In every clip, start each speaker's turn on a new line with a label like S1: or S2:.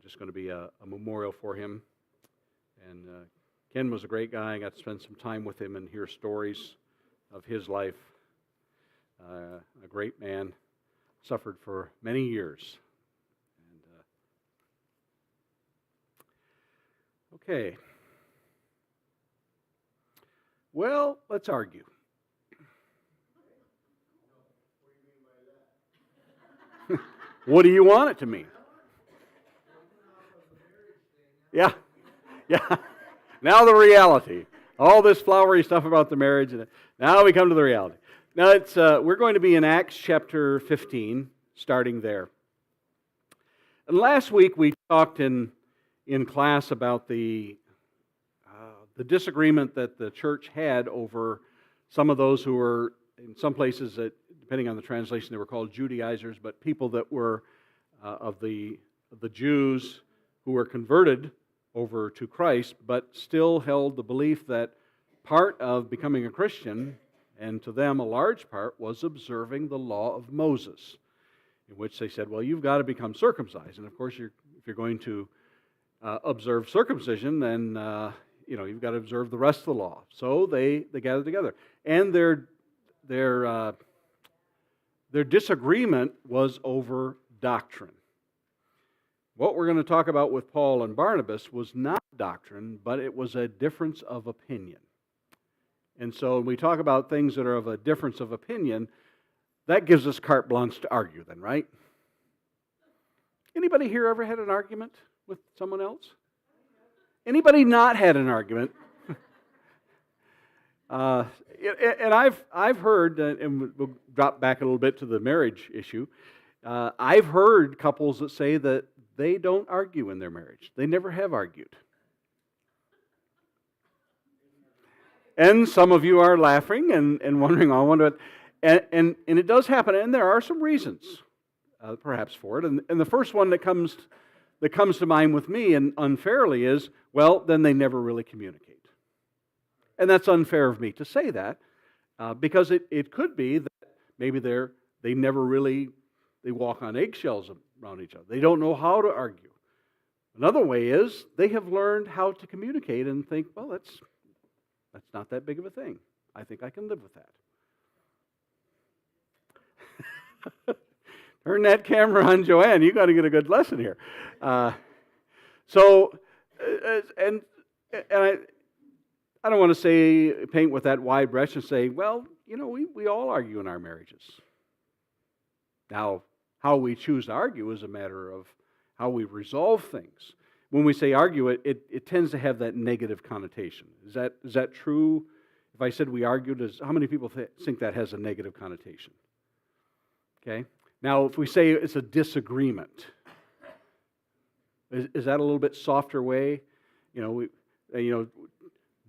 S1: just going to be a memorial for him. And Ken was a great guy. I got to spend some time with him and hear stories of his life. A great man, suffered for many years. And, okay. Well, let's argue. What do you want it to mean? Yeah. Now the reality. All this flowery stuff about the marriage. Now we come to the reality. Now we're going to be in Acts chapter 15, starting there. And last week we talked in class about the disagreement that the church had over some of those who were, in some places, depending on the translation, they were called Judaizers, but people that were of the Jews who were converted over to Christ, but still held the belief that part of becoming a Christian, and to them a large part, was observing the law of Moses, in which they said, well, you've got to become circumcised. And of course, if you're going to observe circumcision, then you've got to observe the rest of the law. So they gathered together. And their disagreement was over doctrine. What we're going to talk about with Paul and Barnabas was not doctrine, but it was a difference of opinion. And so when we talk about things that are of a difference of opinion, that gives us carte blanche to argue then, right? Anybody here ever had an argument with someone else? Anybody not had an argument? And I've heard, and we'll drop back a little bit to the marriage issue, I've heard couples that say that they don't argue in their marriage. They never have argued. And some of you are laughing and wondering, I wonder, and it does happen, and there are some reasons, perhaps, for it. And the first one that comes to mind with me, and unfairly, is, well, then they never really communicate. And that's unfair of me to say that, because it could be that maybe they walk on eggshells around each other. They don't know how to argue. Another way is they have learned how to communicate and think, well, that's not that big of a thing. I think I can live with that. Turn that camera on, Joanne. You got to get a good lesson here. I don't want to paint with that wide brush and say, well, we all argue in our marriages. Now, how we choose to argue is a matter of how we resolve things. When we say argue, it tends to have that negative connotation. Is that true? If I said we argued, how many people think that has a negative connotation? Okay. Now, if we say it's a disagreement, is that a little bit softer way?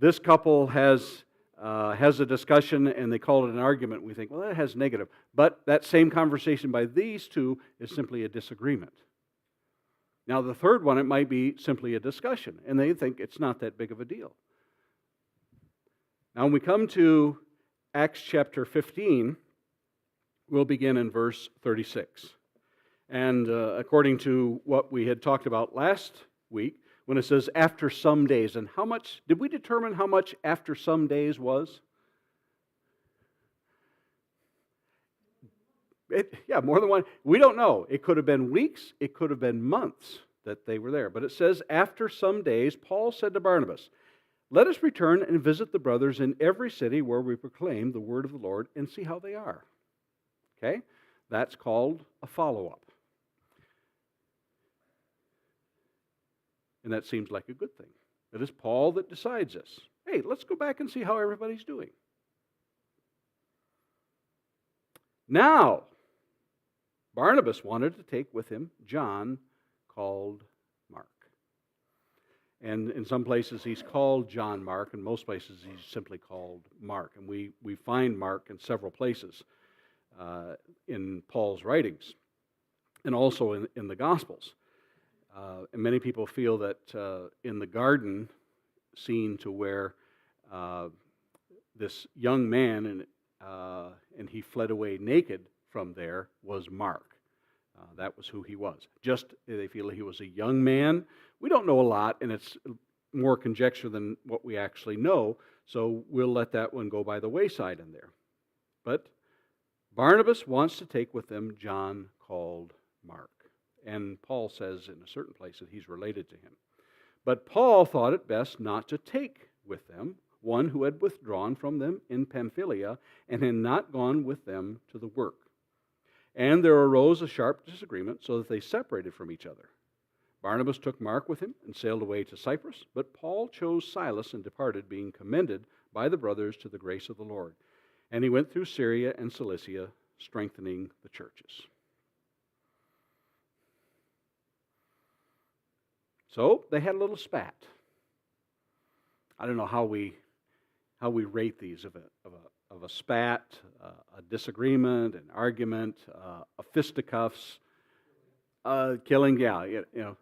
S1: This couple has a discussion and they call it an argument. We think, well, that has negative. But that same conversation by these two is simply a disagreement. Now, the third one, it might be simply a discussion, and they think it's not that big of a deal. Now, when we come to Acts chapter 15, we'll begin in verse 36. And according to what we had talked about last week, when it says after some days, and how much, did we determine how much after some days was? More than one. We don't know. It could have been weeks, it could have been months that they were there. But it says, after some days, Paul said to Barnabas, let us return and visit the brothers in every city where we proclaim the word of the Lord and see how they are. Okay? That's called a follow-up. And that seems like a good thing. It is Paul that decides this. Hey, let's go back and see how everybody's doing. Now, Barnabas wanted to take with him John, called Mark. And in some places he's called John Mark, in most places he's simply called Mark. And we find Mark in several places in Paul's writings, and also in the Gospels. And many people feel that in the garden scene to where this young man and he fled away naked from there was Mark. That was who he was. Just they feel he was a young man. We don't know a lot, and it's more conjecture than what we actually know, so we'll let that one go by the wayside in there. But Barnabas wants to take with them John called Mark. And Paul says in a certain place that he's related to him. But Paul thought it best not to take with them one who had withdrawn from them in Pamphylia and had not gone with them to the work. And there arose a sharp disagreement, so that they separated from each other. Barnabas took Mark with him and sailed away to Cyprus, but Paul chose Silas and departed, being commended by the brothers to the grace of the Lord. And he went through Syria and Cilicia, strengthening the churches. So they had a little spat. I don't know how we rate these of a spat, a disagreement, an argument, a fisticuffs, killing. Yeah, you know.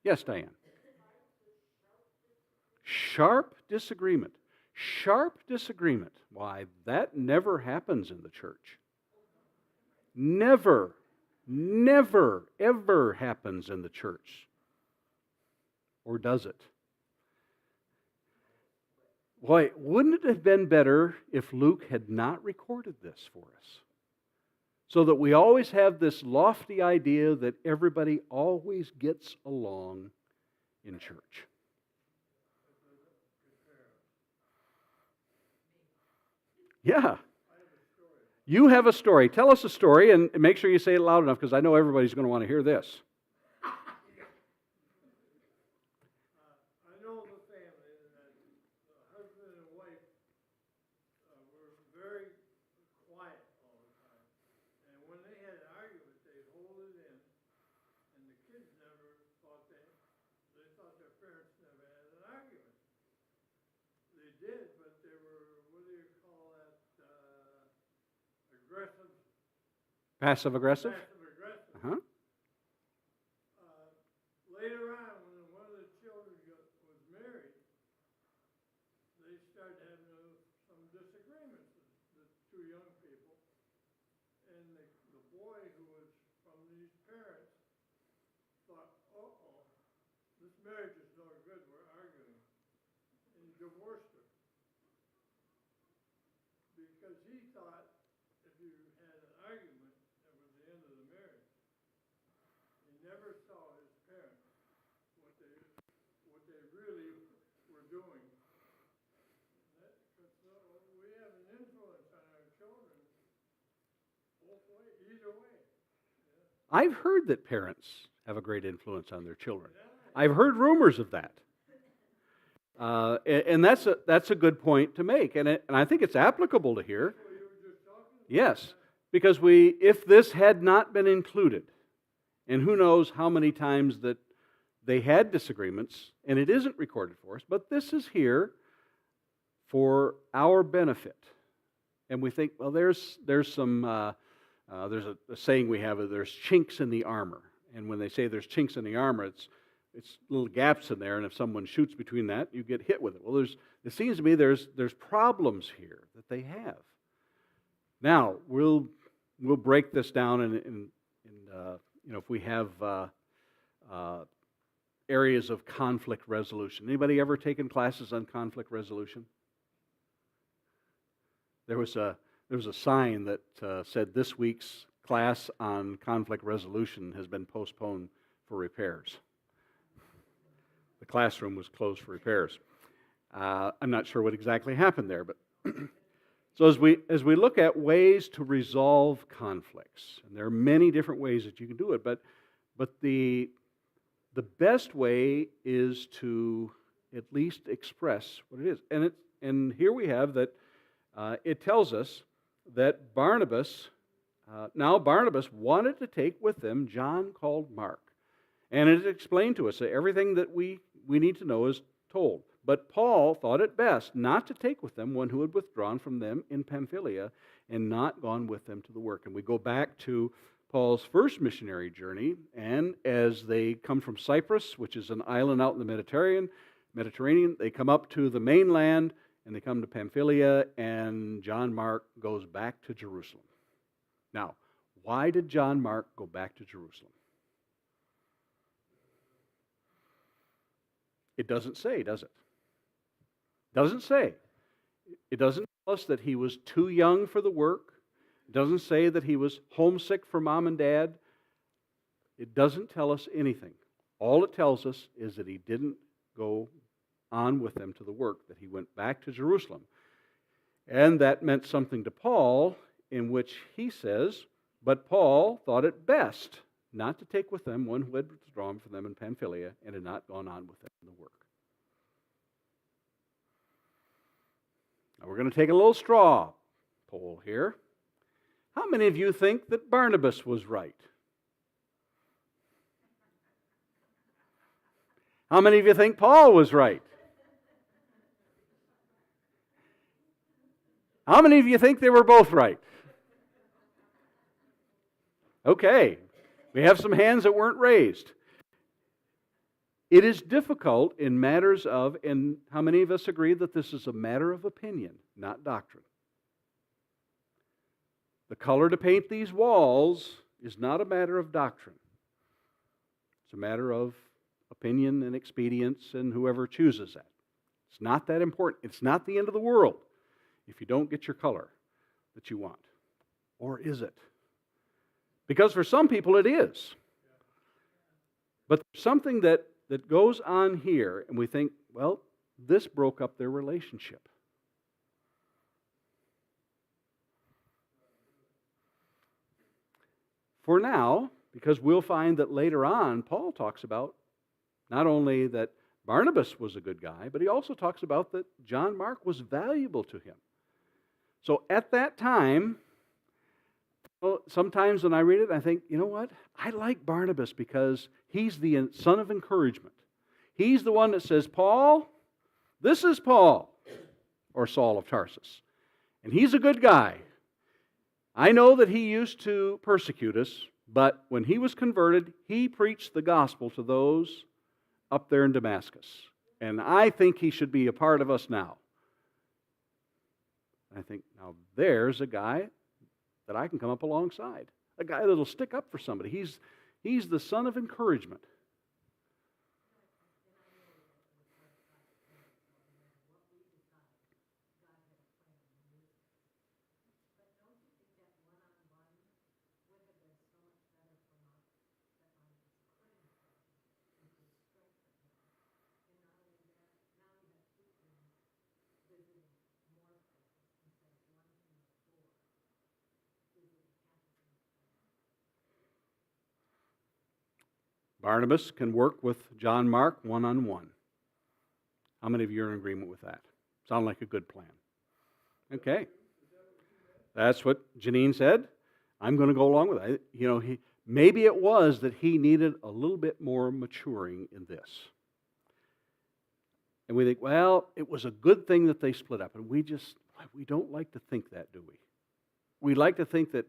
S1: Yes, Diane. Sharp disagreement. Sharp disagreement. Why, that never happens in the church. Never, ever happens in the church. Or does it? Boy, wouldn't it have been better if Luke had not recorded this for us? So that we always have this lofty idea that everybody always gets along in church. Yeah. You have a story. Tell us a story and make sure you say it loud enough because I know everybody's going to want to hear this. Passive aggressive?
S2: Passive aggressive.
S1: Uh-huh.
S2: Later on, when one of the children was married, they started having some disagreements, the two young people. And the boy who was from these parents thought, uh-oh, this marriage is no good, we're arguing. And he divorced her. Because he thought if you had an argument, that was the end of the marriage. He never saw his parents, what they really were doing. We have an influence on our children both ways, either way. Yeah.
S1: I've heard that parents have a great influence on their children. I've heard rumors of that. And that's a good point to make, and I think it's applicable to here. Yes, because if this had not been included, and who knows how many times that they had disagreements, and it isn't recorded for us, but this is here for our benefit. And we think, well, there's a saying we have, there's chinks in the armor. And when they say there's chinks in the armor, it's little gaps in there, and if someone shoots between that, you get hit with it. Well, it seems to me there's problems here that they have. Now we'll break this down, and if we have areas of conflict resolution. Anybody ever taken classes on conflict resolution? There was a sign that said this week's class on conflict resolution has been postponed for repairs. The classroom was closed for repairs. I'm not sure what exactly happened there, but so as we look at ways to resolve conflicts, and there are many different ways that you can do it, but the best way is to at least express what it is, and here we have that it tells us that Barnabas wanted to take with them John called Mark, and it explained to us that everything that we need to know is told. But Paul thought it best not to take with them one who had withdrawn from them in Pamphylia and not gone with them to the work. And we go back to Paul's first missionary journey, and as they come from Cyprus, which is an island out in the Mediterranean, they come up to the mainland, and they come to Pamphylia, and John Mark goes back to Jerusalem. Now, Why did John Mark go back to Jerusalem? It doesn't say, does it? Doesn't say. It doesn't tell us that he was too young for the work. It doesn't say that he was homesick for mom and dad. It doesn't tell us anything. All it tells us is that he didn't go on with them to the work, that he went back to Jerusalem. And that meant something to Paul, in which he says, but Paul thought it best not to take with them one who had withdrawn from them in Pamphylia and had not gone on with them in the work. Now we're going to take a little straw poll here. How many of you think that Barnabas was right? How many of you think Paul was right? How many of you think they were both right? Okay, we have some hands that weren't raised. It is difficult in matters of, and how many of us agree that this is a matter of opinion, not doctrine? The color to paint these walls is not a matter of doctrine. It's a matter of opinion and expedience and whoever chooses that. It's not that important. It's not the end of the world if you don't get your color that you want. Or is it? Because for some people it is. But there's something that goes on here, and we think, well, this broke up their relationship. For now, because we'll find that later on, Paul talks about not only that Barnabas was a good guy, but he also talks about that John Mark was valuable to him. So at that time, sometimes when I read it, I think, you know what? I like Barnabas because he's the son of encouragement. He's the one that says, Paul, this is Paul, or Saul of Tarsus. And he's a good guy. I know that he used to persecute us, but when he was converted, he preached the gospel to those up there in Damascus. And I think he should be a part of us now. I think, now there's a guy that I can come up alongside. A guy that'll stick up for somebody. He's the son of encouragement. Barnabas can work with John Mark one-on-one. How many of you are in agreement with that? Sound like a good plan. Okay. That's what Janine said. I'm going to go along with it. Maybe it was that he needed a little bit more maturing in this. And we think, well, it was a good thing that they split up. And we don't like to think that, do we? We like to think that,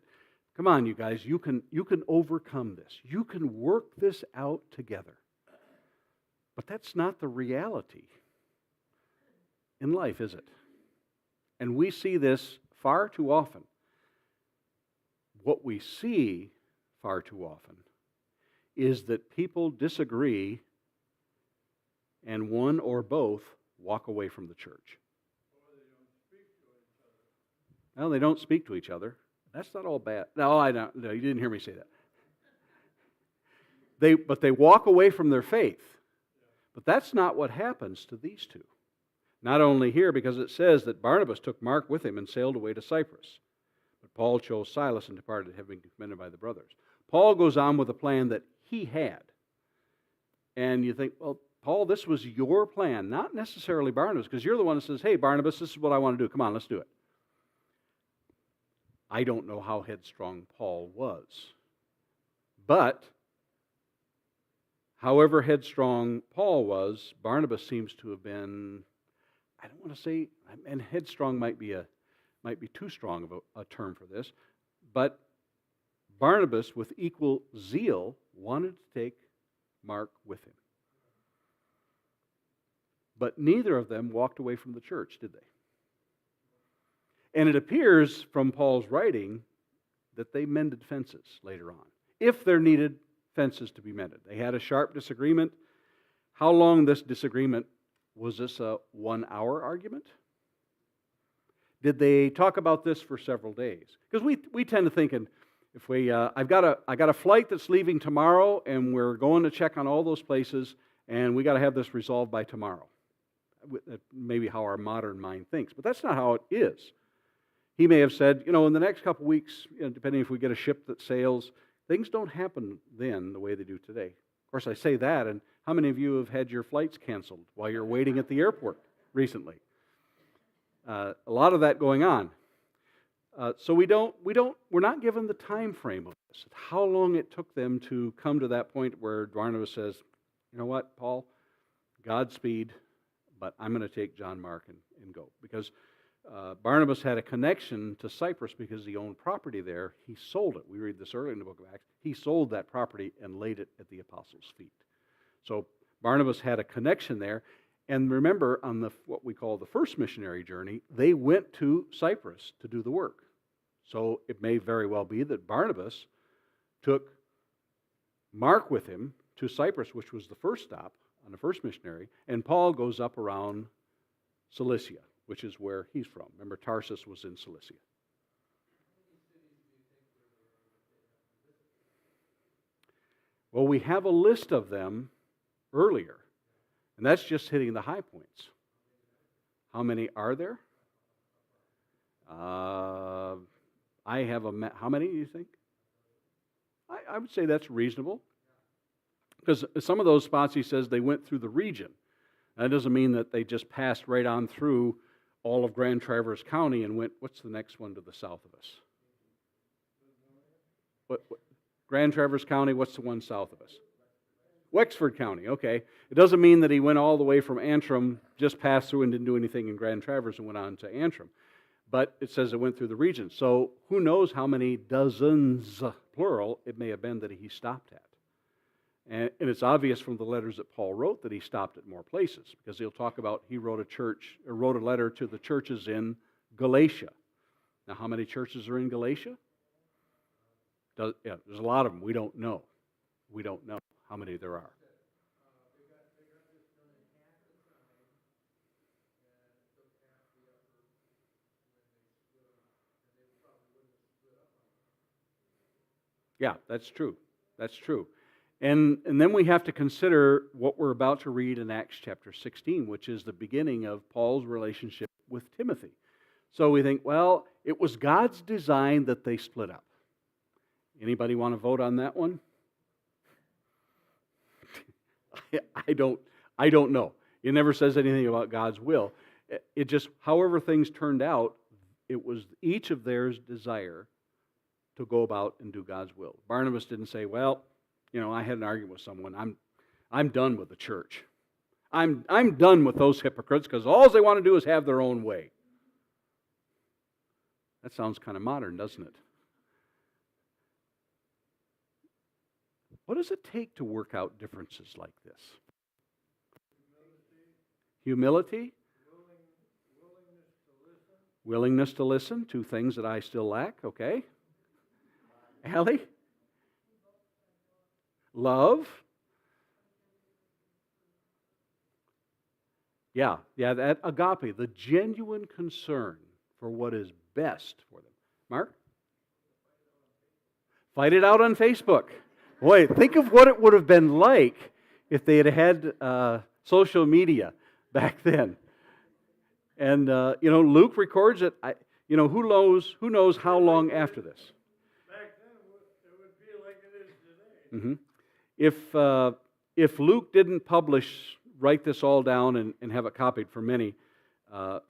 S1: come on, you guys, you can overcome this. You can work this out together. But that's not the reality in life, is it? And we see this far too often. What we see far too often is that people disagree and one or both walk away from the church. Well, they don't speak to each other. That's not all bad. No, you didn't hear me say that. But they walk away from their faith. But that's not what happens to these two. Not only here, because it says that Barnabas took Mark with him and sailed away to Cyprus. But Paul chose Silas and departed, having been commended by the brothers. Paul goes on with a plan that he had. And you think, well, Paul, this was your plan, not necessarily Barnabas, because you're the one that says, hey, Barnabas, this is what I want to do. Come on, let's do it. I don't know how headstrong Paul was. But, however headstrong Paul was, Barnabas seems to have been, I don't want to say, and headstrong might be too strong of a term for this, but Barnabas, with equal zeal, wanted to take Mark with him. But neither of them walked away from the church, did they? And it appears from Paul's writing that they mended fences later on, if there needed fences to be mended. They had a sharp disagreement. How long this disagreement? Was this a 1-hour argument? Did they talk about this for several days? Because we tend to think, if I got a flight that's leaving tomorrow, and we're going to check on all those places, and we got to have this resolved by tomorrow. That may be how our modern mind thinks, but that's not how it is. He may have said, in the next couple weeks, depending if we get a ship that sails, things don't happen then the way they do today. Of course, I say that, and how many of you have had your flights canceled while you're waiting at the airport recently? A lot of that going on. So we're not given the time frame of this, how long it took them to come to that point where Barnabas says, you know what, Paul, Godspeed, but I'm going to take John Mark and go. Because Barnabas had a connection to Cyprus because he owned property there. He sold it. We read this earlier in the book of Acts. He sold that property and laid it at the apostles' feet. So Barnabas had a connection there. And remember, on what we call the first missionary journey, they went to Cyprus to do the work. So it may very well be that Barnabas took Mark with him to Cyprus, which was the first stop on the first missionary, and Paul goes up around Cilicia, which is where he's from. Remember, Tarsus was in Cilicia. Well, we have a list of them earlier, and that's just hitting the high points. How many are there? I have how many do you think? I would say that's reasonable. Because some of those spots, he says, they went through the region. That doesn't mean that they just passed right on through all of Grand Traverse County and went, what's the next one to the south of us? What Grand Traverse County, what's the one south of us? Wexford County, okay. It doesn't mean that he went all the way from Antrim, just passed through and didn't do anything in Grand Traverse and went on to Antrim. But it says it went through the region. So who knows how many dozens, plural, it may have been that he stopped at. And it's obvious from the letters that Paul wrote that he stopped at more places, because he'll talk about he wrote a letter to the churches in Galatia. Now, how many churches are in Galatia? There's a lot of them. We don't know. We don't know how many there are. Yeah, that's true. That's true. And then we have to consider what we're about to read in Acts chapter 16, which is the beginning of Paul's relationship with Timothy. So we think, well, it was God's design that they split up. Anybody want to vote on that one? I don't know. It never says anything about God's will. It just, however things turned out, it was each of theirs desire to go about and do God's will. Barnabas didn't say, well, I had an argument with someone. I'm done with the church. I'm done with those hypocrites because all they want to do is have their own way. That sounds kind of modern, doesn't it? What does it take to work out differences like this? Humility. Willingness to listen. Two things that I still lack, okay? Allie? Love. Yeah, that agape, the genuine concern for what is best for them. Mark? Fight it out on Facebook. Boy, think of what it would have been like if they had social media back then. And, Luke records it. Who knows how long after this?
S2: Back then, it would be like it is today.
S1: Mm-hmm. If Luke didn't write this all down and have it copied for many,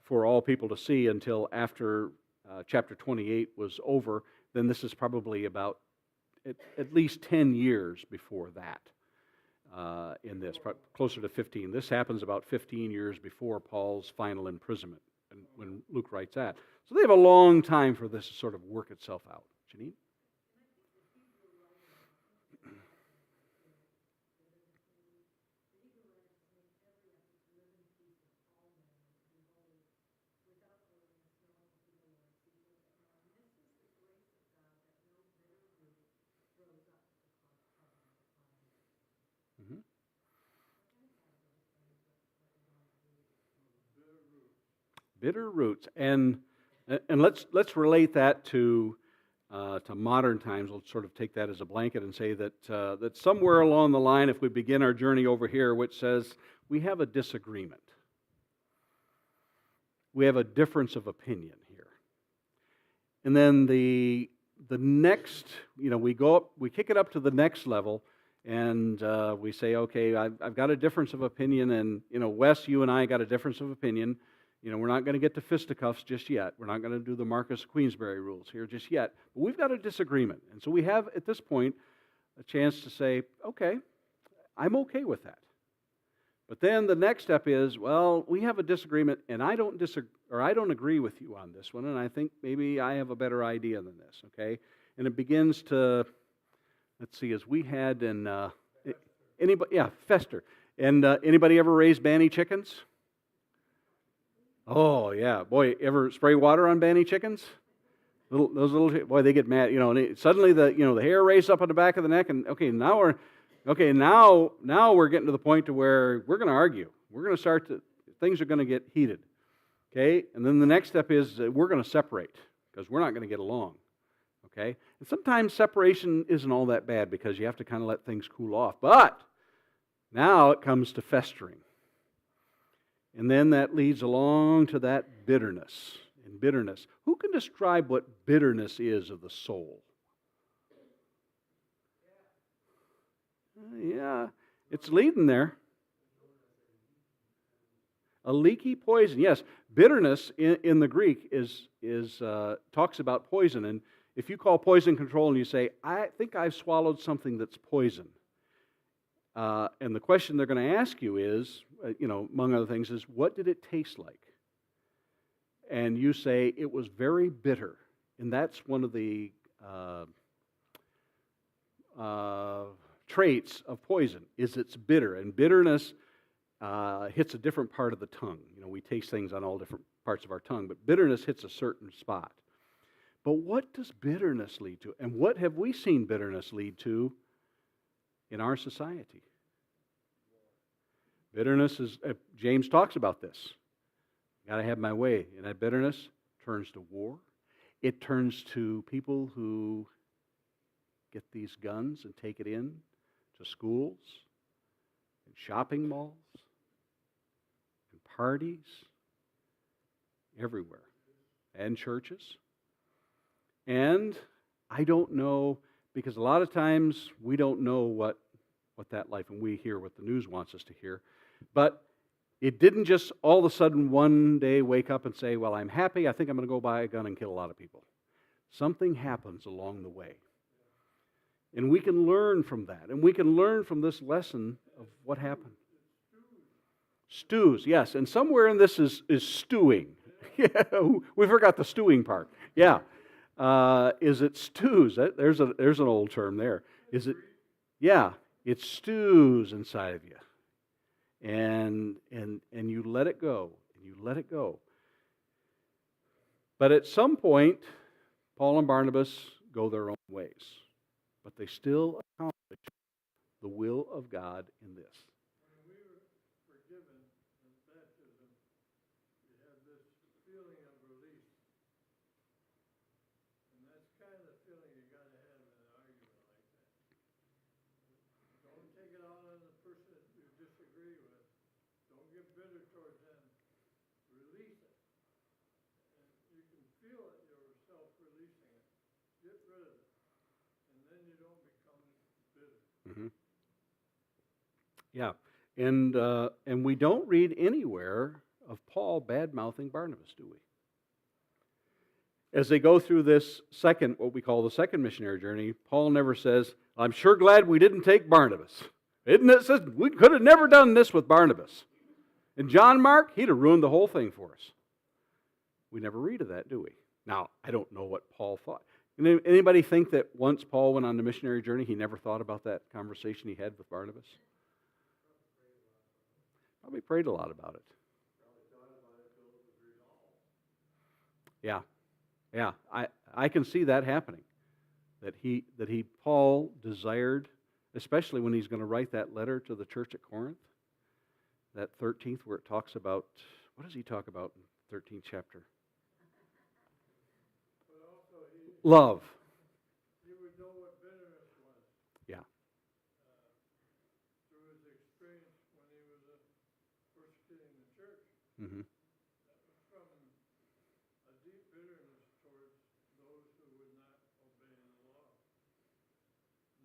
S1: for all people to see until after chapter 28 was over, then this is probably about at least 10 years before that in this, closer to 15. This happens about 15 years before Paul's final imprisonment, when Luke writes that. So they have a long time for this to sort of work itself out. Janine? Bitter roots. And let's relate that to modern times. Let's sort of take that as a blanket and say that somewhere along the line, if we begin our journey over here, which says we have a disagreement, we have a difference of opinion here, and then the next, we go up, we kick it up to the next level, and we say, okay, I've got a difference of opinion, and Wes, you and I got a difference of opinion. We're not going to get to fisticuffs just yet. We're not going to do the Marcus Queensberry rules here just yet. But we've got a disagreement. And so we have, at this point, a chance to say, okay, I'm okay with that. But then the next step is, well, we have a disagreement, and I don't agree with you on this one, and I think maybe I have a better idea than this, okay? And it begins to, let's see, as we had in, Fester. And anybody ever raised Banny chickens? Oh, yeah. Boy, ever spray water on Banny chickens? Boy, they get mad. And suddenly the hair raises up on the back of the neck, and now we're getting to the point to where we're going to argue. We're going to things are going to get heated. Okay? And then the next step is we're going to separate because we're not going to get along. Okay? And sometimes separation isn't all that bad because you have to kind of let things cool off. But now it comes to festering. And then that leads along to that bitterness. And bitterness. Who can describe what bitterness is of the soul? Yeah, it's leading there. A leaky poison. Yes, bitterness in the Greek is talks about poison. And if you call poison control and you say, I think I've swallowed something that's poison, and the question they're going to ask you is, among other things, is what did it taste like? And you say, it was very bitter. And that's one of the traits of poison, is it's bitter. And bitterness hits a different part of the tongue. We taste things on all different parts of our tongue, but bitterness hits a certain spot. But what does bitterness lead to? And what have we seen bitterness lead to in our society? Bitterness is, James talks about this. Got to have my way. And that bitterness turns to war. It turns to people who get these guns and take it in to schools, and shopping malls, and parties, everywhere, and churches. And I don't know, because a lot of times we don't know what that life, and we hear what the news wants us to hear. But it didn't just all of a sudden one day wake up and say, well, I'm happy, I think I'm going to go buy a gun and kill a lot of people. Something happens along the way. And we can learn from that. And we can learn from this lesson of what happened. Stews, yes. And somewhere in this is stewing. Yeah, we forgot the stewing part. Yeah. Is it stews? There's an old term there. Is it? Yeah. It stews inside of you. And you let it go. And you let it go. But at some point, Paul and Barnabas go their own ways. But they still accomplish the will of God in this.
S2: When we were forgiven in baptism, we have this feeling of release. And that's kind of the feeling you got to have in an argument like that. Don't take it out on the person that you disagree with. Don't get bitter towards them. Release it. And you can feel it yourself releasing it. Get rid of it. And then you don't become bitter.
S1: Mm-hmm. Yeah, and we don't read anywhere of Paul bad-mouthing Barnabas, do we? As they go through this second, what we call the second missionary journey, Paul never says, I'm sure glad we didn't take Barnabas. Isn't it? Says we could have never done this with Barnabas. And John Mark, he'd have ruined the whole thing for us. We never read of that, do we? Now, I don't know what Paul thought. Anybody think that once Paul went on the missionary journey, he never thought about that conversation he had with Barnabas? Probably prayed a lot about it. Yeah. I can see that happening. That Paul desired, especially when he's going to write that letter to the church at Corinth, that 13th, where it talks about, what does he talk about in 13th chapter?
S2: But also
S1: Love.
S2: he would know what bitterness was
S1: Yeah.
S2: through his experience when he was persecuting the church.
S1: Hmm.
S2: That was from a deep bitterness towards those who would not obey the law.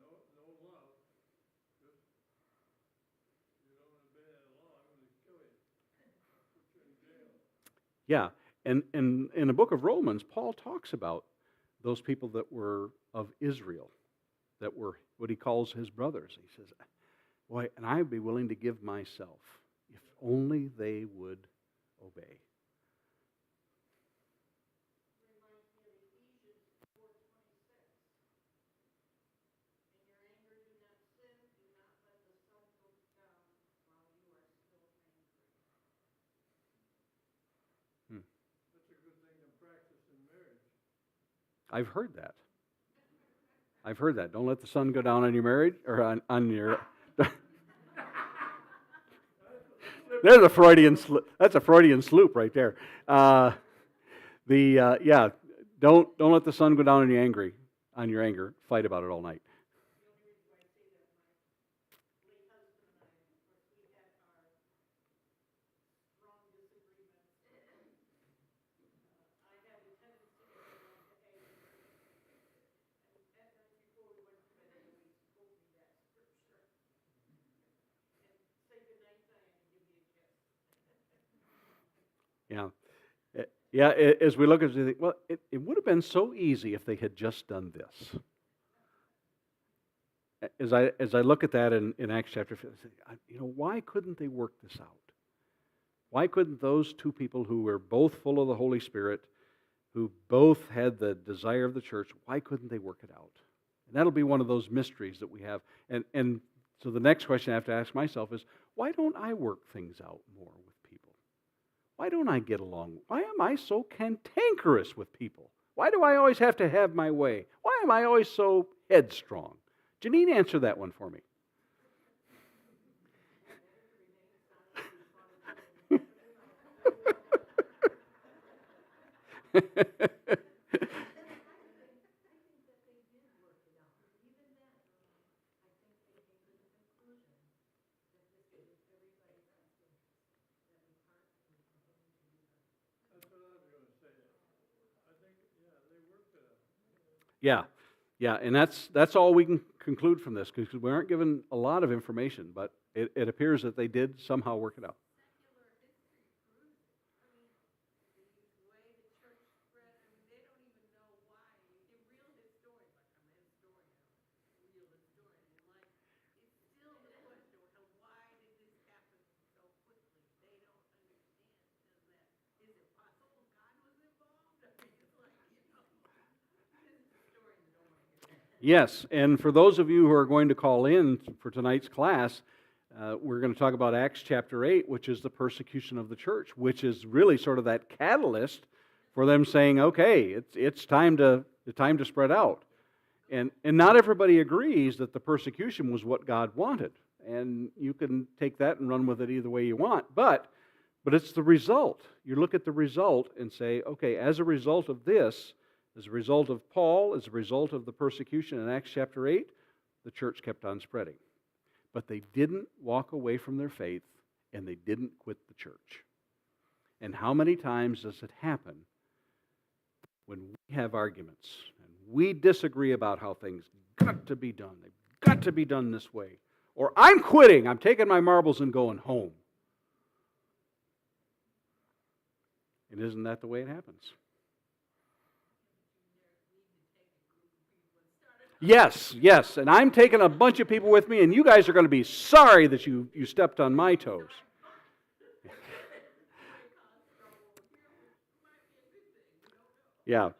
S2: No love, just you don't obey that law, I'm going to kill you. I'll put you in jail.
S1: Yeah. And in the book of Romans, Paul talks about those people that were of Israel, that were what he calls his brothers. He says, boy, and I'd be willing to give myself if only they would obey. Hmm.
S2: That's a good thing to practice in marriage.
S1: I've heard that. I've heard that. Don't let the sun go down on your marriage or on your. There's a Freudian. That's a Freudian sloop right there. Yeah. Don't let the sun go down on your anger. Fight about it all night. Yeah. Yeah, as we look at it, well, it would have been so easy if they had just done this. As I look at that in Acts chapter 5, why couldn't they work this out? Why couldn't those two people who were both full of the Holy Spirit, who both had the desire of the church, why couldn't they work it out? And that'll be one of those mysteries that we have. And so the next question I have to ask myself is, why don't I work things out more with people? Why don't I get along? Why am I so cantankerous with people? Why do I always have to have my way? Why am I always so headstrong? Janine, answer that one for me.
S2: That's what I was going to say. I think, yeah, they worked it out.
S1: Yeah, and that's all we can conclude from this, because we aren't given a lot of information, but it appears that they did somehow work it out. Yes, and for those of you who are going to call in for tonight's class, we're going to talk about Acts chapter 8, which is the persecution of the church, which is really sort of that catalyst for them saying, okay, it's time to spread out. And not everybody agrees that the persecution was what God wanted. And you can take that and run with it either way you want. But it's the result. You look at the result and say, okay, as a result of this, as a result of Paul, as a result of the persecution in Acts chapter 8, the church kept on spreading. But they didn't walk away from their faith, and they didn't quit the church. And how many times does it happen when we have arguments and we disagree about how things got to be done? They've got to be done this way. Or I'm quitting, I'm taking my marbles and going home. And isn't that the way it happens? Yes, and I'm taking a bunch of people with me, and you guys are going to be sorry that you stepped on my toes. Yeah.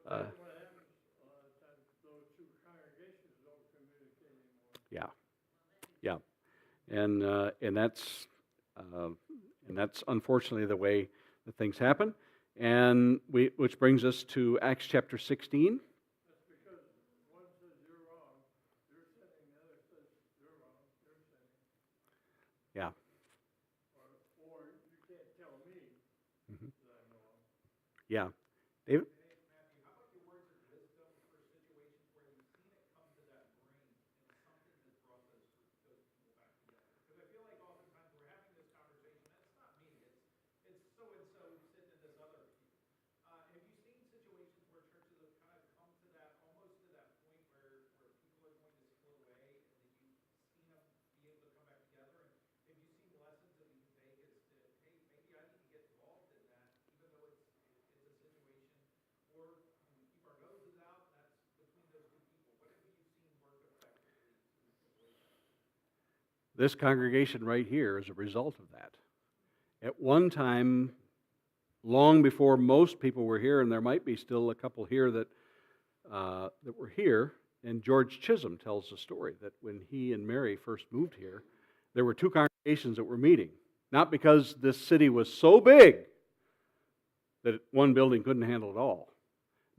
S2: What happens a lot of times, those two congregations don't communicate anymore.
S1: Yeah, and that's unfortunately the way that things happen. And which brings us to Acts chapter 16.
S2: That's because one says you're wrong, you're sinning, the other says you're wrong, you're sinning.
S1: Yeah.
S2: Or you can't tell me
S1: Mhm.
S2: that
S1: Yeah. David? This congregation right here is a result of that. At one time, long before most people were here, and there might be still a couple here that were here, and George Chisholm tells the story that when he and Mary first moved here, there were two congregations that were meeting. Not because this city was so big that one building couldn't handle it all,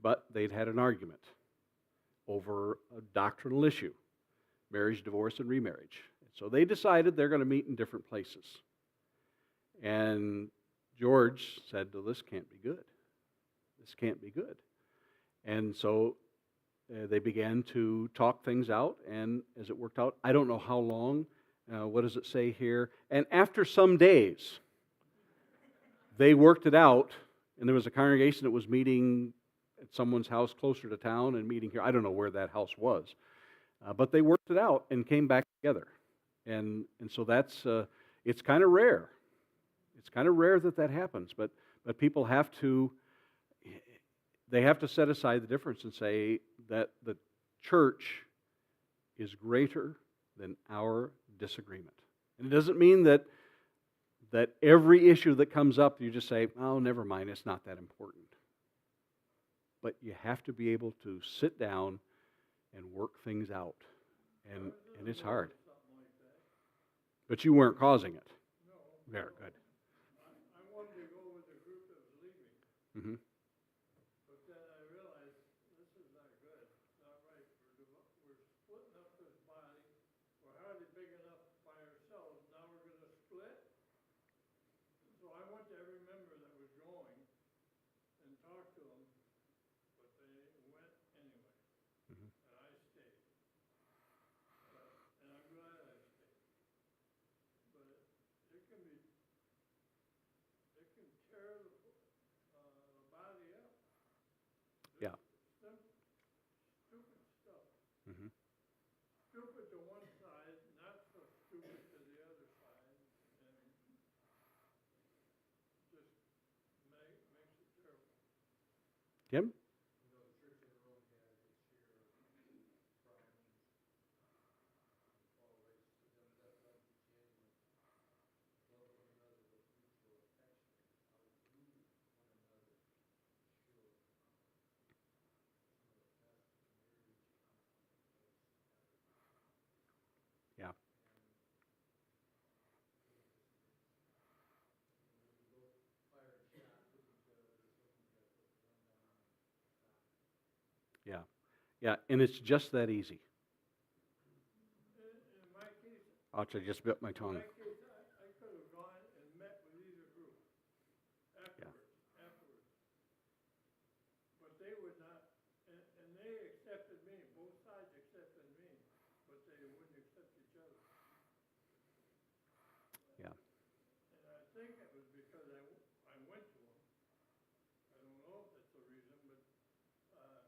S1: but they'd had an argument over a doctrinal issue, marriage, divorce, and remarriage. So they decided they're going to meet in different places. And George said, well, this can't be good. This can't be good. And so they began to talk things out, and as it worked out, I don't know how long, what does it say here? And after some days, they worked it out, and there was a congregation that was meeting at someone's house closer to town and meeting here. I don't know where that house was. But they worked it out and came back together. And so that's, it's kind of rare. It's kind of rare that happens, but people have to, they have to set aside the difference and say that the church is greater than our disagreement. And it doesn't mean that every issue that comes up, you just say, oh, never mind, it's not that important. But you have to be able to sit down and work things out. And it's hard. But you weren't causing it.
S2: No.
S1: Very good.
S2: I wanted to go with the group that was leaving.
S1: Mm-hmm.
S2: But then I realized this is not good. It's not right. We're splitting up this body. We're hardly big enough by ourselves. Now we're going to split. So I went to every member that was going and talked to them, but they went anyway.
S1: Mm-hmm.
S2: And I stayed. And I'm glad I stayed. But it can tear the body up.
S1: Yeah.
S2: Stupid stuff.
S1: Mm-hmm.
S2: Stupid to one side, not so stupid to the other side, and just makes it terrible.
S1: Kim? Yeah. Yeah. Yeah. And it's just that easy.
S2: In my case,
S1: Ouch, I just bit my tongue.
S2: I could have gone and met with either group afterwards. But they would not, and they accepted me, both sides accepted me, but they wouldn't accept each other.
S1: Yeah.
S2: And I think it was because I went to them. I don't know if that's the reason, but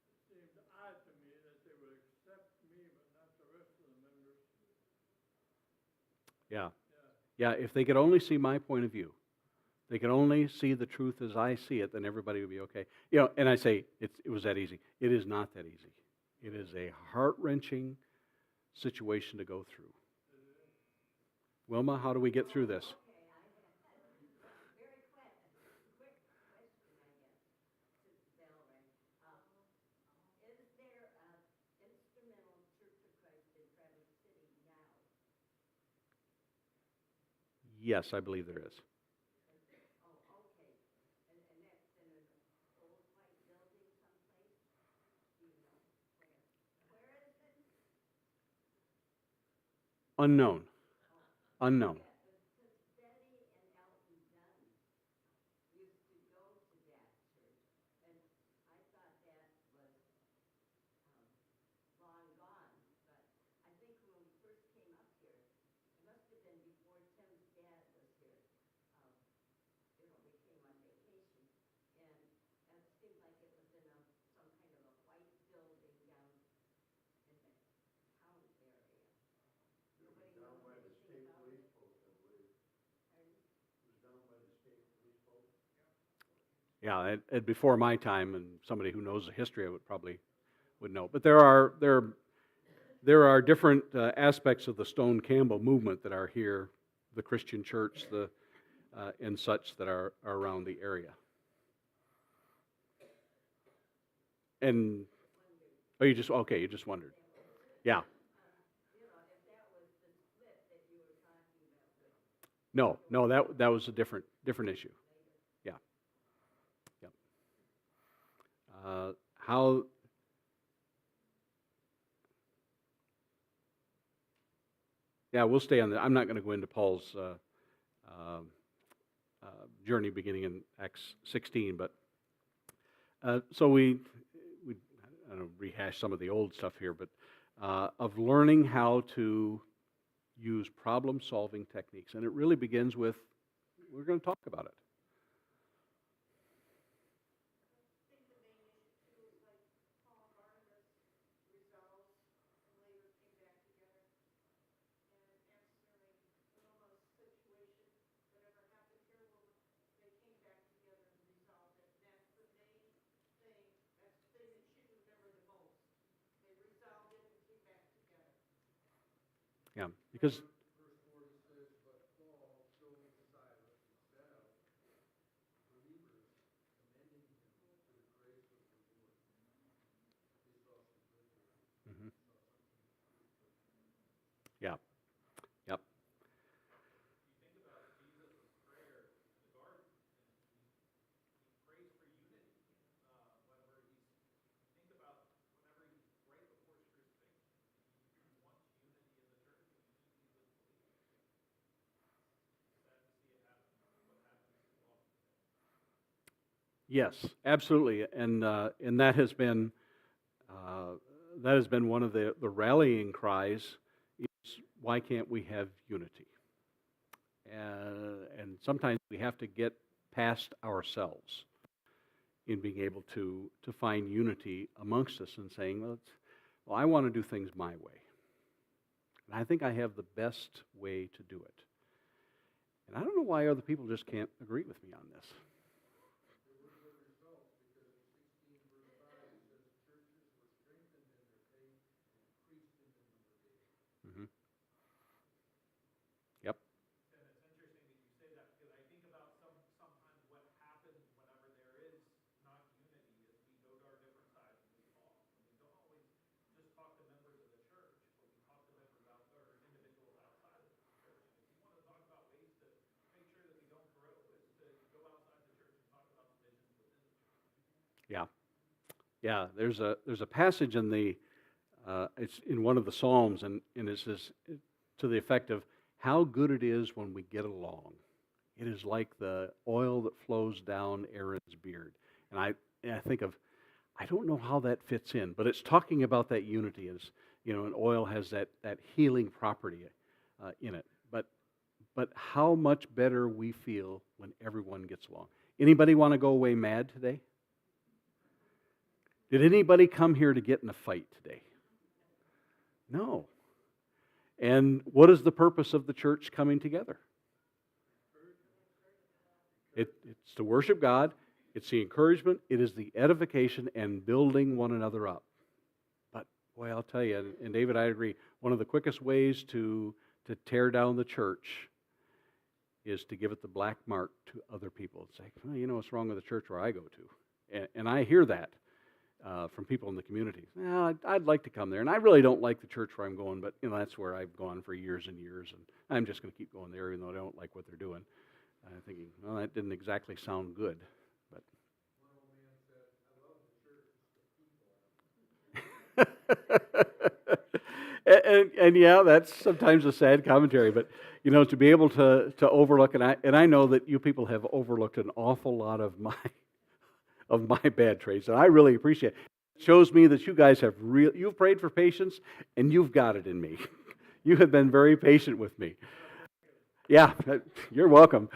S2: it seemed odd to me that they would accept me but not the rest of the members.
S1: Yeah.
S2: Yeah.
S1: Yeah. If they could only see my point of view, they could only see the truth as I see it, then everybody would be okay. You know, and I say it was that easy. It is not that easy. It is a heart-wrenching situation to go through. Wilma, how do we get through this? Yes, I believe there is. Unknown. Unknown. Yeah, and before my time, and somebody who knows the history of it probably would know. But there are different aspects of the Stone Campbell movement that are here, the Christian church, and such that are around the area. And oh, you just wondered. Yeah. No, that was a different issue. Yeah. Yeah. How? Yeah, we'll stay on that. I'm not going to go into Paul's uh, journey beginning in Acts 16, but so we I don't know, rehash some of the old stuff here, but of learning how to use problem-solving techniques, and it really begins with we're going to talk about it. Yeah, because
S2: Verse 40 says, but Paul chose Silas instead of believers, commending him to the grace of the Lord. They saw some good work.
S1: mhm,
S2: Saw something.
S1: yeah, yep, yes, absolutely, and uh, that has been one of the rallying cries. Is why can't we have unity? And sometimes we have to get past ourselves in being able to find unity amongst us and saying, well, I want to do things my way. And I think I have the best way to do it. And I don't know why other people just can't agree with me on this.
S2: There were good results because in 16 verse 5 it says churches were strengthened in their faith and increased in the number daily.
S1: Hmm. Yep. Yeah. Yeah. There's a passage in it's in one of the Psalms, and it says to the effect of how good it is when we get along. It is like the oil that flows down Aaron's beard. And I think of, I don't know how that fits in, but it's talking about that unity as, and oil has that healing property in it. But how much better we feel when everyone gets along. Anybody want to go away mad today? Did anybody come here to get in a fight today? No. And what is the purpose of the church coming together? It's to worship God, it's the encouragement, it is the edification and building one another up. But boy, I'll tell you, and David, I agree, one of the quickest ways to tear down the church is to give it the black mark to other people. It's like, well, you know what's wrong with the church where I go to? And I hear that from people in the community. Well, I'd like to come there, and I really don't like the church where I'm going, but that's where I've gone for years and years, and I'm just going to keep going there even though I don't like what they're doing. I'm thinking, well, that didn't exactly sound good, but and yeah, that's sometimes a sad commentary, but to be able to overlook, and I know that you people have overlooked an awful lot of my bad traits, and I really appreciate it. It shows me that you guys you've prayed for patience, and you've got it in me. You have been very patient with me. Yeah, you're welcome.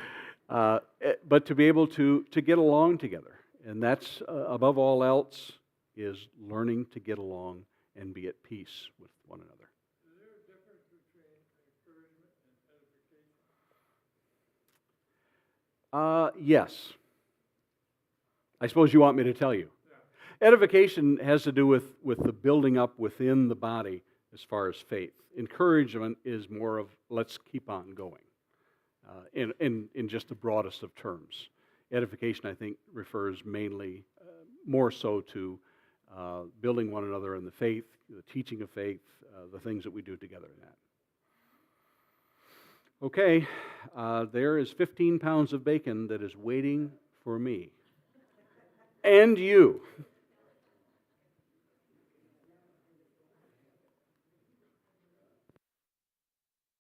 S1: But to be able to get along together, and that's above all else, is learning to get along and be at peace with one another.
S2: Is there a difference between encouragement and edification?
S1: Yes. I suppose you want me to tell you. Edification has to do with the building up within the body as far as faith. Encouragement is more of let's keep on going, in just the broadest of terms. Edification, I think, refers mainly more so to building one another in the faith, the teaching of faith, the things that we do together in that. Okay, there is 15 pounds of bacon that is waiting for me and you.